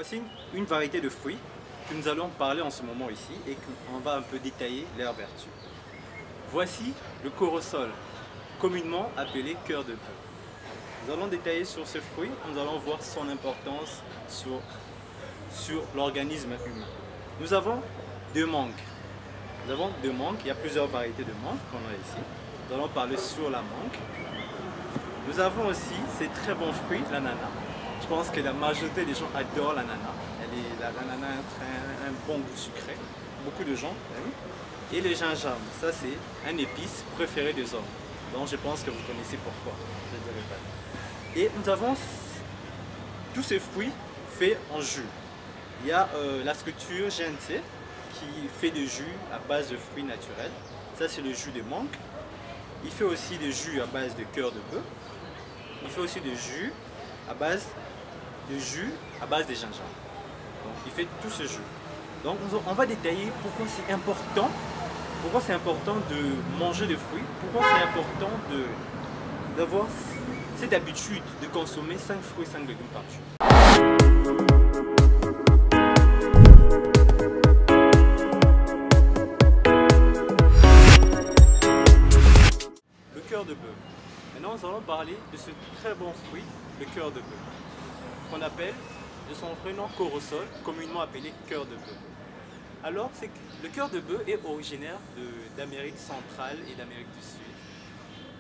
Voici une variété de fruits que nous allons parler en ce moment ici et qu'on va un peu détailler leurs vertus. Voici le corosol, communément appelé cœur de bœuf. Nous allons détailler sur ce fruit, nous allons voir son importance sur l'organisme humain. Nous avons deux mangues. Il y a plusieurs variétés de mangues qu'on a ici. Nous allons parler sur la mangue. Nous avons aussi ces très bons fruits, l'ananas. Je pense que la majorité des gens adorent l'ananas. L'ananas a un bon goût sucré. Beaucoup de gens aiment. Et le gingembre, ça c'est un épice préféré des hommes. Donc je pense que vous connaissez pourquoi. Je ne dirai pas. Et nous avons tous ces fruits faits en jus. Il y a la structure GNC qui fait des jus à base de fruits naturels. Ça c'est le jus de mangue. Il fait aussi des jus à base de cœur de bœuf. Il fait aussi des jus à base de gingembre. Donc il fait tout ce jus. Donc on va détailler pourquoi c'est important. Pourquoi c'est important de manger des fruits. Pourquoi c'est important d'avoir cette habitude de consommer 5 fruits, 5 légumes par jour. Le cœur de bœuf. Maintenant, nous allons parler de ce très bon fruit, le cœur de bœuf, qu'on appelle de son prénom corosol, communément appelé cœur de bœuf. Alors, le cœur de bœuf est originaire d'Amérique centrale et d'Amérique du Sud.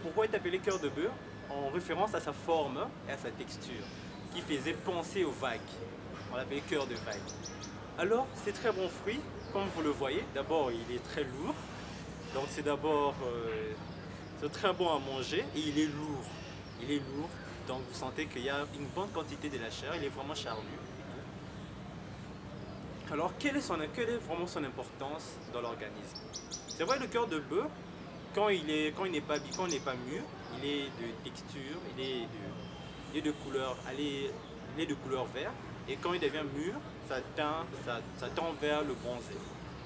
Pourquoi il est appelé cœur de bœuf? En référence à sa forme et à sa texture, qui faisait penser aux vagues. On l'appelait cœur de vague. Alors, c'est très bon fruit, comme vous le voyez. D'abord, il est très lourd. Donc, c'est d'abord... c'est très bon à manger et il est lourd. Il est lourd, donc vous sentez qu'il y a une bonne quantité de la chair, il est vraiment charnu. Alors, quelle est vraiment son importance dans l'organisme? C'est vrai, le cœur de bœuf, quand il n'est pas mûr, il est de texture, il est de couleur vert, et quand il devient mûr, ça tend vers le bronzé.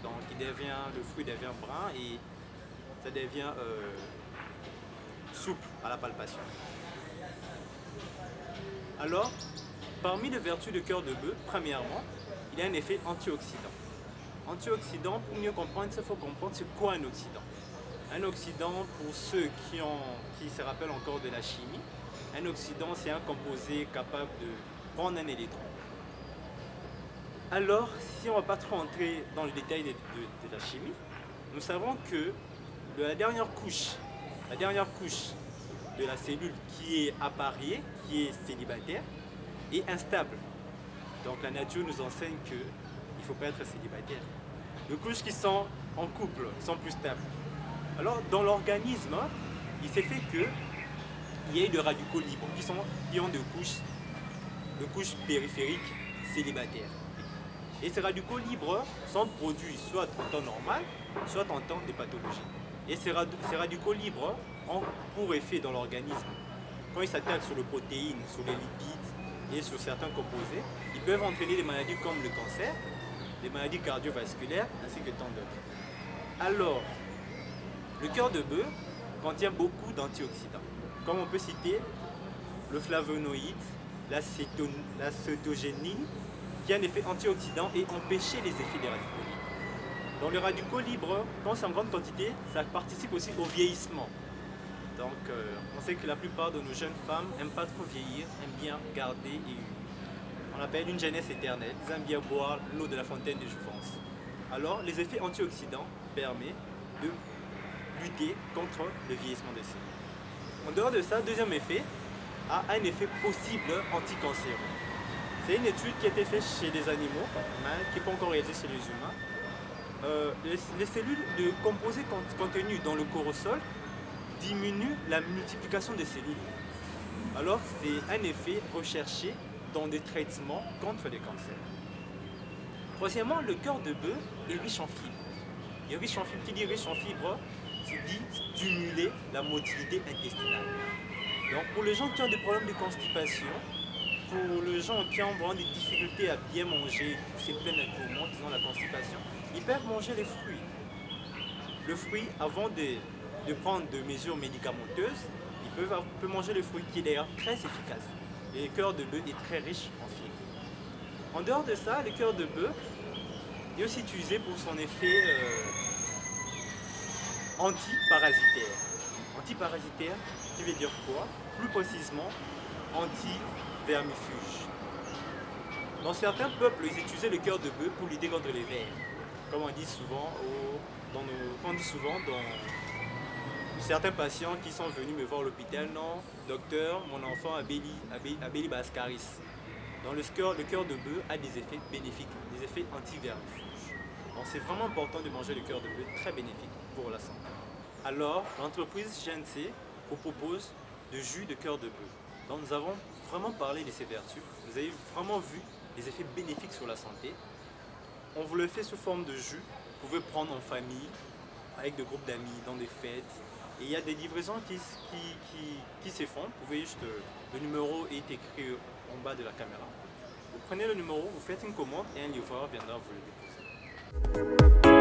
Donc, le fruit devient brun et ça devient souple à la palpation. Alors, parmi les vertus du cœur de bœuf, premièrement, il a un effet antioxydant. Antioxydant, pour mieux comprendre, il faut comprendre c'est quoi un oxydant. Un oxydant, pour ceux qui se rappellent encore de la chimie, un oxydant c'est un composé capable de prendre un électron. Alors, si on ne va pas trop entrer dans le détail de la chimie, nous savons que la dernière couche de la cellule qui est appareillée, qui est célibataire, est instable. Donc la nature nous enseigne qu'il ne faut pas être célibataire. Les couches qui sont en couple sont plus stables. Alors dans l'organisme, il s'est fait qu'il y ait des radicaux libres qui ont des couches périphériques célibataires. Et ces radicaux libres sont produits soit en temps normal, soit en temps de pathologie. Et ces radicaux libres ont pour effet dans l'organisme, quand ils s'attaquent sur les protéines, sur les lipides et sur certains composés, ils peuvent entraîner des maladies comme le cancer, des maladies cardiovasculaires ainsi que tant d'autres. Alors, le cœur de bœuf contient beaucoup d'antioxydants, comme on peut citer le flavonoïde, l'acétogénine, qui a un effet antioxydant et empêcher les effets des radicaux libres. Donc les radicaux libres, quand c'est en grande quantité, ça participe aussi au vieillissement. Donc on sait que la plupart de nos jeunes femmes n'aiment pas trop vieillir, aiment bien garder on appelle une jeunesse éternelle. Ils aiment bien boire l'eau de la fontaine de jouvence. Alors les effets antioxydants permettent de lutter contre le vieillissement des cellules. En dehors de ça, deuxième effet, a un effet possible anticancéreux. C'est une étude qui a été faite chez les animaux, mais qui n'est pas encore réalisée chez les humains. Les cellules de composés contenus dans le corosol diminuent la multiplication des cellules. Alors c'est un effet recherché dans des traitements contre les cancers. Troisièmement, le cœur de bœuf est riche en fibres. Et riche en fibres, qui dit riche en fibres, c'est dit stimuler la motilité intestinale. Donc pour les gens qui ont des problèmes de constipation, pour les gens qui ont vraiment des difficultés à bien manger, c'est plein d'accommodements, qui ont la constipation, ils peuvent manger les fruits. Le fruit, avant de prendre des mesures médicamenteuses, ils peuvent manger le fruit qui est d'ailleurs très efficace. Et le cœur de bœuf est très riche en fibres. En dehors de ça, le cœur de bœuf est aussi utilisé pour son effet antiparasitaire. Antiparasitaire, qui veut dire quoi? Plus précisément, anti-vermifuge. Dans certains peuples, ils utilisaient le cœur de bœuf pour lutter contre les vers. Comme on dit souvent, dans certains patients qui sont venus me voir à l'hôpital, non, docteur, mon enfant a Béli Bascaris. Dans le cœur de bœuf a des effets bénéfiques, des effets anti-vermifuges. Donc c'est vraiment important de manger le cœur de bœuf, très bénéfique pour la santé. Alors, l'entreprise GNC vous propose de jus de cœur de bœuf. Donc nous avons vraiment parlé de ses vertus. Vous avez vraiment vu les effets bénéfiques sur la santé. On vous le fait sous forme de jus. Vous pouvez prendre en famille, avec des groupes d'amis, dans des fêtes. Et il y a des livraisons qui se font. Vous voyez juste, le numéro est écrit en bas de la caméra. Vous prenez le numéro, vous faites une commande et un livreur viendra vous le déposer.